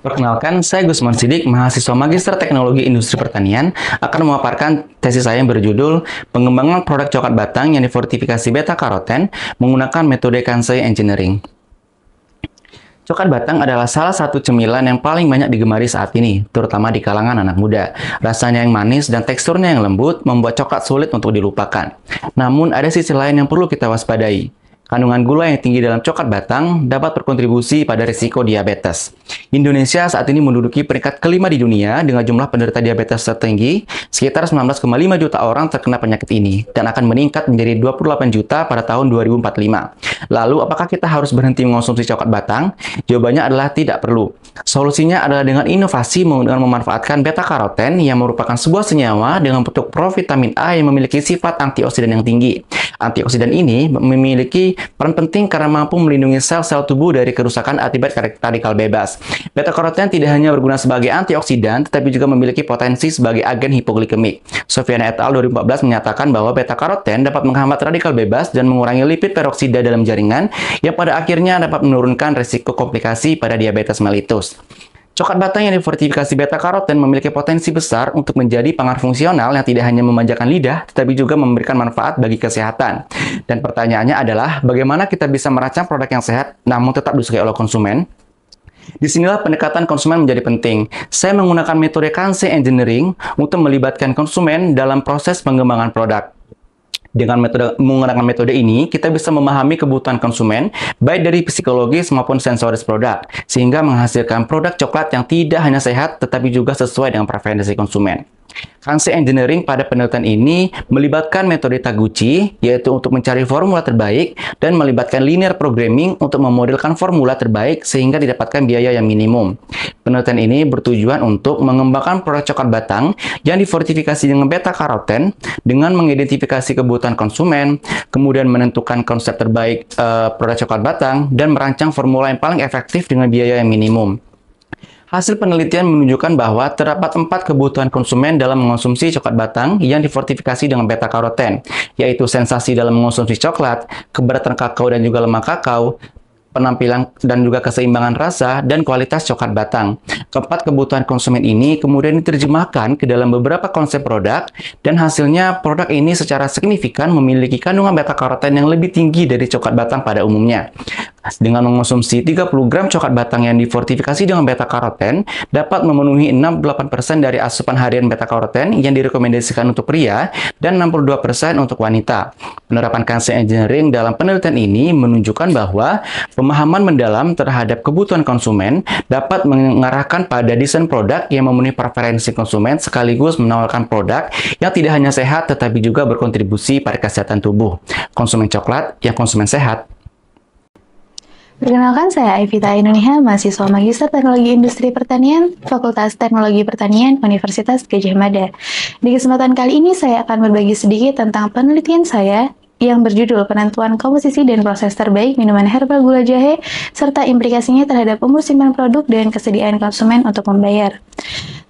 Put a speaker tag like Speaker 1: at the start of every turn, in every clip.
Speaker 1: Perkenalkan, saya Gusman Sidik, mahasiswa Magister Teknologi Industri Pertanian, akan memaparkan tesis saya yang berjudul Pengembangan Produk Coklat Batang yang difortifikasi beta-karoten menggunakan metode Kansei Engineering. Coklat batang adalah salah satu cemilan yang paling banyak digemari saat ini, terutama di kalangan anak muda. Rasanya yang manis dan teksturnya yang lembut membuat coklat sulit untuk dilupakan. Namun, ada sisi lain yang perlu kita waspadai. Kandungan gula yang tinggi dalam coklat batang dapat berkontribusi pada risiko diabetes. Indonesia saat ini menduduki peringkat kelima di dunia dengan jumlah penderita diabetes tertinggi, sekitar 19,5 juta orang terkena penyakit ini, dan akan meningkat menjadi 28 juta pada tahun 2045. Lalu, apakah kita harus berhenti mengonsumsi coklat batang? Jawabannya adalah tidak perlu. Solusinya adalah dengan inovasi dengan memanfaatkan beta-karoten yang merupakan sebuah senyawa dengan bentuk provitamin A yang memiliki sifat antioksidan yang tinggi. Antioksidan ini memiliki peran penting karena mampu melindungi sel-sel tubuh dari kerusakan akibat radikal bebas. Beta-karoten tidak hanya berguna sebagai antioksidan, tetapi juga memiliki potensi sebagai agen hipoglikemik. Sofiana et al. 2014 menyatakan bahwa beta-karoten dapat menghambat radikal bebas dan mengurangi lipid peroksida dalam jaringan, yang pada akhirnya dapat menurunkan risiko komplikasi pada diabetes mellitus. Coklat batang yang difortifikasi beta-karoten memiliki potensi besar untuk menjadi pangan fungsional yang tidak hanya memanjakan lidah, tetapi juga memberikan manfaat bagi kesehatan. Dan pertanyaannya adalah, bagaimana kita bisa merancang produk yang sehat namun tetap disukai oleh konsumen? Disinilah pendekatan konsumen menjadi penting. Saya menggunakan metode Kansei Engineering untuk melibatkan konsumen dalam proses pengembangan produk. Dengan menggunakan metode ini, kita bisa memahami kebutuhan konsumen, baik dari psikologis maupun sensoris produk, sehingga menghasilkan produk coklat yang tidak hanya sehat, tetapi juga sesuai dengan preferensi konsumen. Kansei Engineering pada penelitian ini melibatkan metode Taguchi, yaitu untuk mencari formula terbaik, dan melibatkan linear programming untuk memodelkan formula terbaik sehingga didapatkan biaya yang minimum. Penelitian ini bertujuan untuk mengembangkan produk coklat batang yang difortifikasi dengan beta-karoten dengan mengidentifikasi kebutuhan konsumen, kemudian menentukan konsep terbaik produk coklat batang, dan merancang formula yang paling efektif dengan biaya yang minimum. Hasil penelitian menunjukkan bahwa terdapat 4 kebutuhan konsumen dalam mengonsumsi coklat batang yang difortifikasi dengan beta-karoten, yaitu sensasi dalam mengonsumsi coklat, keberatan kakao dan juga lemak kakao, penampilan dan juga keseimbangan rasa, dan kualitas coklat batang. Keempat kebutuhan konsumen ini kemudian diterjemahkan ke dalam beberapa konsep produk, dan hasilnya produk ini secara signifikan memiliki kandungan beta-karoten yang lebih tinggi dari coklat batang pada umumnya. Dengan mengonsumsi 30 gram coklat batang yang difortifikasi dengan beta-karoten, dapat memenuhi 68% dari asupan harian beta-karoten yang direkomendasikan untuk pria dan 62% untuk wanita. Penerapan Kansei Engineering dalam penelitian ini menunjukkan bahwa pemahaman mendalam terhadap kebutuhan konsumen dapat mengarahkan pada desain produk yang memenuhi preferensi konsumen sekaligus menawarkan produk yang tidak hanya sehat tetapi juga berkontribusi pada kesehatan tubuh. Konsumen coklat yang konsumen sehat.
Speaker 2: Perkenalkan, saya Aivita Ainuniha, mahasiswa Magister Teknologi Industri Pertanian, Fakultas Teknologi Pertanian, Universitas Gadjah Mada. Di kesempatan kali ini, saya akan berbagi sedikit tentang penelitian saya yang berjudul Penentuan Komposisi dan Proses Terbaik Minuman Herbal Gula Jahe, serta implikasinya terhadap umur simpan produk dan kesediaan konsumen untuk membayar.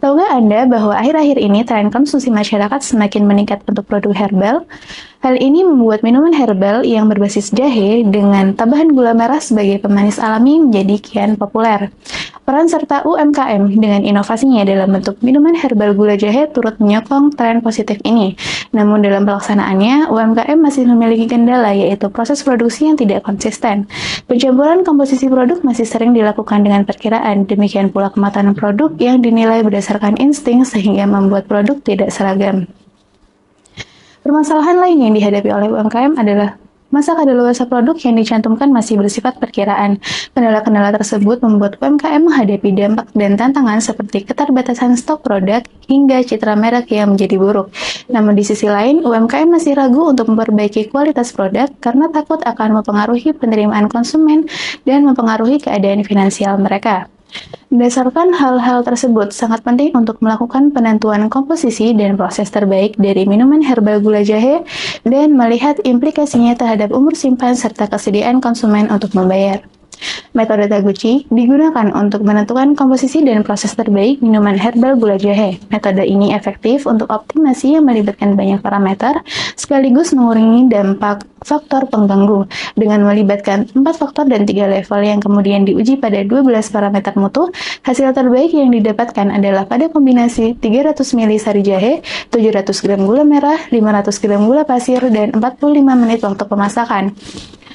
Speaker 2: Tahukah Anda bahwa akhir-akhir ini tren konsumsi masyarakat semakin meningkat untuk produk herbal? Hal ini membuat minuman herbal yang berbasis jahe dengan tambahan gula merah sebagai pemanis alami menjadi kian populer. Peran serta UMKM dengan inovasinya dalam bentuk minuman herbal gula jahe turut menyokong tren positif ini. Namun dalam pelaksanaannya, UMKM masih memiliki kendala, yaitu proses produksi yang tidak konsisten. Pencampuran komposisi produk masih sering dilakukan dengan perkiraan, demikian pula kematangan produk yang dinilai berdasarkan insting sehingga membuat produk tidak seragam. Permasalahan lain yang dihadapi oleh UMKM adalah masa kadaluarsa produk yang dicantumkan masih bersifat perkiraan. Kendala-kendala tersebut membuat UMKM menghadapi dampak dan tantangan seperti keterbatasan stok produk hingga citra merek yang menjadi buruk. Namun di sisi lain, UMKM masih ragu untuk memperbaiki kualitas produk karena takut akan mempengaruhi penerimaan konsumen dan mempengaruhi keadaan finansial mereka. Berdasarkan hal-hal tersebut, sangat penting untuk melakukan penentuan komposisi dan proses terbaik dari minuman herbal gula jahe dan melihat implikasinya terhadap umur simpan serta kesediaan konsumen untuk membayar. Metode Taguchi digunakan untuk menentukan komposisi dan proses terbaik minuman herbal gula jahe. Metode ini efektif untuk optimasi yang melibatkan banyak parameter, sekaligus mengurangi dampak faktor pengganggu dengan melibatkan 4 faktor dan 3 level yang kemudian diuji pada 12 parameter mutu. Hasil terbaik yang didapatkan adalah pada kombinasi 300 ml sari jahe, 700 gram gula merah, 500 gram gula pasir, dan 45 menit waktu pemasakan.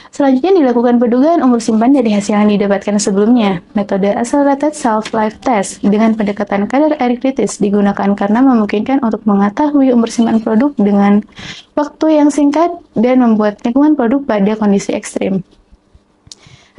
Speaker 2: Selanjutnya dilakukan pendugaan umur simpan dari hasil yang didapatkan sebelumnya. Metode Accelerated Shelf-Life Test dengan pendekatan kadar air kritis digunakan karena memungkinkan untuk mengetahui umur simpan produk dengan waktu yang singkat dan membuat lingkungan produk pada kondisi ekstrim.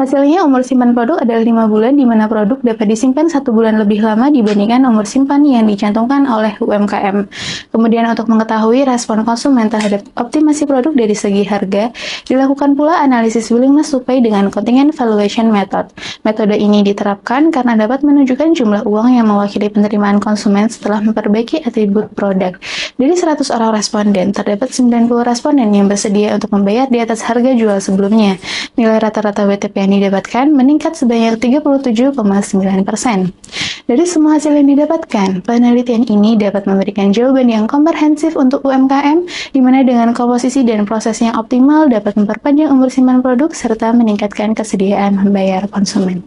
Speaker 2: Hasilnya, umur simpan produk adalah 5 bulan, di mana produk dapat disimpan 1 bulan lebih lama dibandingkan umur simpan yang dicantumkan oleh UMKM. Kemudian, untuk mengetahui respon konsumen terhadap optimasi produk dari segi harga, dilakukan pula analisis willingness to pay dengan contingent valuation method. Metode ini diterapkan karena dapat menunjukkan jumlah uang yang mewakili penerimaan konsumen setelah memperbaiki atribut produk. Dari 100 orang responden, terdapat 90 responden yang bersedia untuk membayar di atas harga jual sebelumnya. Nilai rata-rata WTP yang didapatkan meningkat sebanyak 37,9%. Dari semua hasil yang didapatkan, penelitian ini dapat memberikan jawaban yang komprehensif untuk UMKM, di mana dengan komposisi dan proses yang optimal dapat memperpanjang umur simpan produk serta meningkatkan kesediaan membayar konsumen.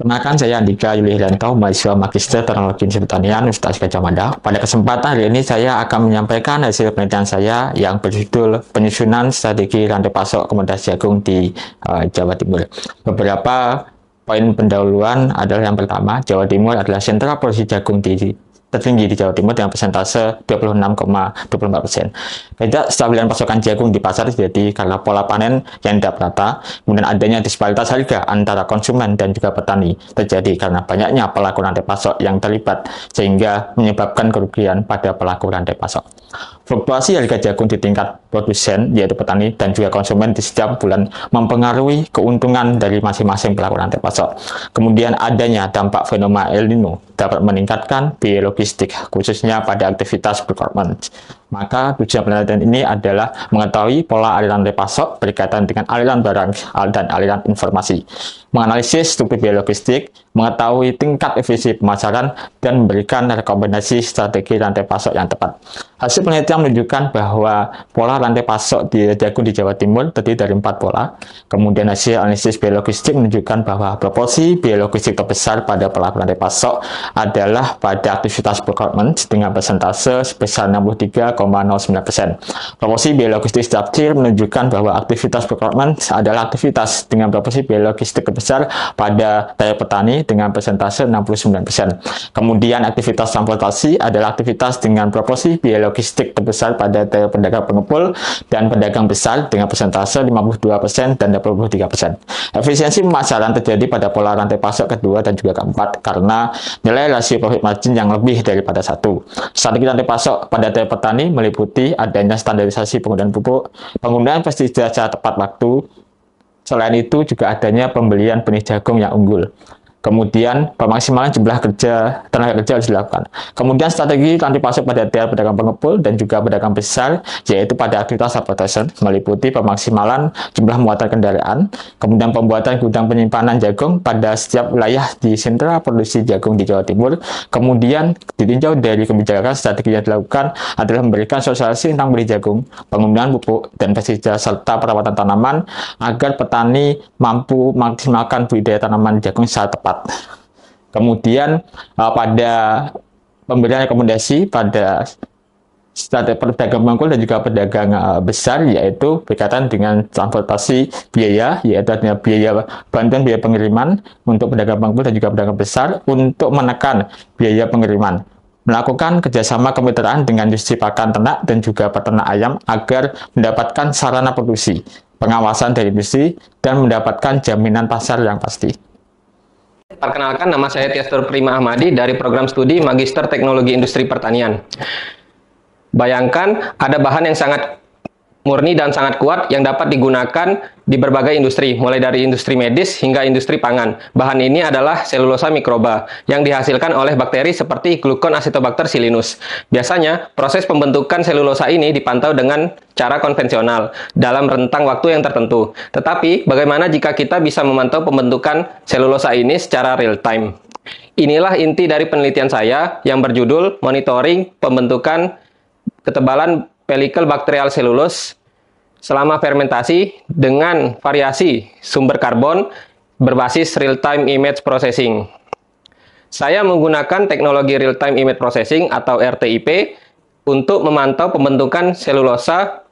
Speaker 3: Perkenalkan, saya Andika Yuli Herianto, mahasiswa Magister Teknologi Industri Pertanian Universitas Gadjah Mada. Pada kesempatan hari ini saya akan menyampaikan hasil penelitian saya yang berjudul Penyusunan Strategi Rantai Pasok Komoditas Jagung di Jawa Timur. Beberapa poin pendahuluan adalah yang pertama, Jawa Timur adalah sentra produksi jagung tertinggi di Jawa Timur dengan persentase 26,24%. Ketidakstabilan pasokan jagung di pasar terjadi karena pola panen yang tidak merata, kemudian adanya disparitas harga antara konsumen dan juga petani terjadi karena banyaknya pelaku rantai pasok yang terlibat sehingga menyebabkan kerugian pada pelaku rantai pasok. Fluktuasi harga jagung di tingkat produsen, yaitu petani dan juga konsumen di setiap bulan mempengaruhi keuntungan dari masing-masing pelaku rantai pasok. Kemudian adanya dampak fenomena El Nino dapat meningkatkan biaya logistik, khususnya pada aktivitas procurement. Maka tujuan penelitian ini adalah mengetahui pola aliran rantai pasok berkaitan dengan aliran barang dan aliran informasi, menganalisis struktur biaya logistik, mengetahui tingkat efisiensi pemasaran, dan memberikan rekomendasi strategi rantai pasok yang tepat. Hasil penelitian menunjukkan bahwa pola rantai pasok di jagung di Jawa Timur terdiri dari 4 pola. Kemudian hasil analisis biaya logistik menunjukkan bahwa proporsi biaya logistik terbesar pada pelaku rantai pasok adalah pada aktivitas procurement dengan persentase sebesar 63,09%. Proporsi biaya logistik terakhir menunjukkan bahwa aktivitas procurement adalah aktivitas dengan proporsi biaya logistik terbesar pada daya petani dengan persentase 69%. Kemudian aktivitas transportasi adalah aktivitas dengan proporsi biaya logistik terbesar pada daya pedagang pengepul dan pedagang besar dengan persentase 52% dan 23%. Efisiensi pemasaran terjadi pada pola rantai pasok kedua dan juga keempat karena nilai rasio profit margin yang lebih daripada 1. Strategi rantai pasok pada daya petani meliputi adanya standarisasi penggunaan pupuk, penggunaan pestisida secara tepat waktu. Selain itu juga adanya pembelian benih jagung yang unggul. Kemudian pemaksimalan jumlah tenaga kerja harus dilakukan. Kemudian strategi rantai pasok pada tiap pedagang pengepul dan juga pedagang besar, yaitu pada aktivitas transportation, meliputi pemaksimalan jumlah muatan kendaraan, kemudian pembuatan gudang penyimpanan jagung pada setiap wilayah di sentra produksi jagung di Jawa Timur. Kemudian ditinjau dari kebijakan strategi yang dilakukan adalah memberikan sosialisasi tentang beli jagung, penggunaan pupuk dan pestisida serta perawatan tanaman agar petani mampu memaksimalkan budidaya tanaman jagung secara tepat. Kemudian pada pemberian rekomendasi pada pedagang pengepul dan juga pedagang besar, yaitu berkaitan dengan transportasi biaya, yaitu adanya biaya bantuan biaya pengiriman untuk pedagang pengepul dan juga pedagang besar untuk menekan biaya pengiriman, melakukan kerjasama kemitraan dengan industri pakan ternak dan juga peternak ayam agar mendapatkan sarana produksi, pengawasan dari industri, dan mendapatkan jaminan pasar yang pasti.
Speaker 4: Perkenalkan, nama saya Tiastur Prima Ahmadi dari program studi Magister Teknologi Industri Pertanian. Bayangkan ada bahan yang sangat murni dan sangat kuat yang dapat digunakan di berbagai industri, mulai dari industri medis hingga industri pangan. Bahan ini adalah selulosa mikroba yang dihasilkan oleh bakteri seperti Glucon acetobacter silinus. Biasanya, proses pembentukan selulosa ini dipantau dengan cara konvensional dalam rentang waktu yang tertentu. Tetapi, bagaimana jika kita bisa memantau pembentukan selulosa ini secara real time? Inilah inti dari penelitian saya yang berjudul Monitoring Pembentukan Ketebalan Pelikel Bakterial Selulose selama fermentasi dengan variasi sumber karbon berbasis real-time image processing. Saya menggunakan teknologi real-time image processing atau RTIP untuk memantau pembentukan selulosa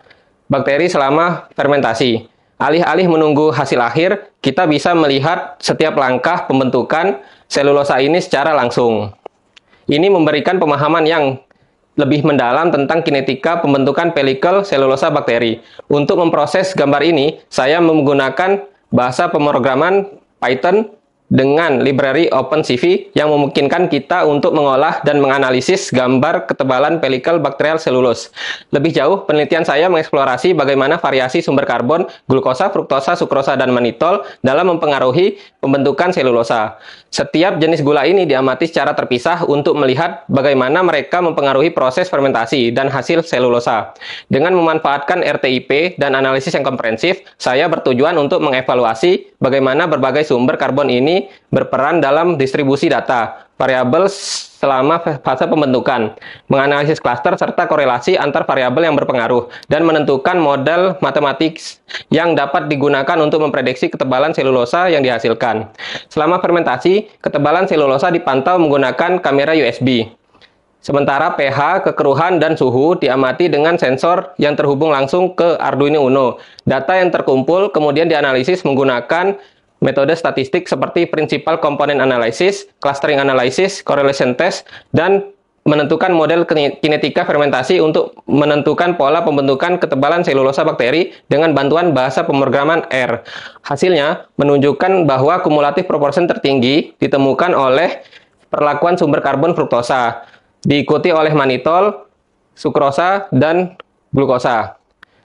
Speaker 4: bakteri selama fermentasi. Alih-alih menunggu hasil akhir, kita bisa melihat setiap langkah pembentukan selulosa ini secara langsung. Ini memberikan pemahaman yang lebih mendalam tentang kinetika pembentukan pelikel selulosa bakteri. Untuk memproses gambar ini, saya menggunakan bahasa pemrograman Python dengan library OpenCV yang memungkinkan kita untuk mengolah dan menganalisis gambar ketebalan pelikel bakterial selulose. Lebih jauh, penelitian saya mengeksplorasi bagaimana variasi sumber karbon, glukosa, fruktosa, sukrosa, dan manitol dalam mempengaruhi pembentukan selulosa. Setiap jenis gula ini diamati secara terpisah untuk melihat bagaimana mereka mempengaruhi proses fermentasi dan hasil selulosa. Dengan memanfaatkan RTIP dan analisis yang komprehensif, saya bertujuan untuk mengevaluasi bagaimana berbagai sumber karbon ini berperan dalam distribusi data, variabel selama fase pembentukan, menganalisis klaster serta korelasi antar variabel yang berpengaruh, dan menentukan model matematik yang dapat digunakan untuk memprediksi ketebalan selulosa yang dihasilkan. Selama fermentasi, ketebalan selulosa dipantau menggunakan kamera USB. Sementara pH, kekeruhan, dan suhu diamati dengan sensor yang terhubung langsung ke Arduino Uno. Data yang terkumpul kemudian dianalisis menggunakan metode statistik seperti principal component analysis, clustering analysis, correlation test, dan menentukan model kinetika fermentasi untuk menentukan pola pembentukan ketebalan selulosa bakteri dengan bantuan bahasa pemrograman R. Hasilnya menunjukkan bahwa kumulatif proportion tertinggi ditemukan oleh perlakuan sumber karbon fruktosa, diikuti oleh manitol, sukrosa, dan glukosa.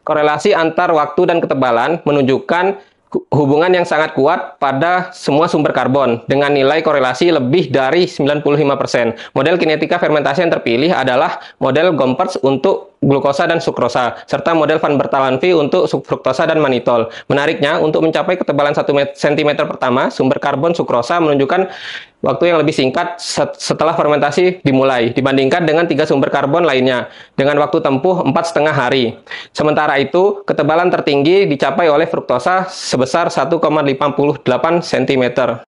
Speaker 4: Korelasi antar waktu dan ketebalan menunjukkan hubungan yang sangat kuat pada semua sumber karbon dengan nilai korelasi lebih dari 95%. Model kinetika fermentasi yang terpilih adalah model Gompertz untuk glukosa dan sukrosa, serta model Van Bertalanffy untuk fruktosa dan manitol. Menariknya, untuk mencapai ketebalan 1 cm pertama, sumber karbon sukrosa menunjukkan waktu yang lebih singkat setelah fermentasi dimulai dibandingkan dengan 3 sumber karbon lainnya dengan waktu tempuh 4,5 hari. Sementara itu, ketebalan tertinggi dicapai oleh fruktosa sebesar 1,58 cm.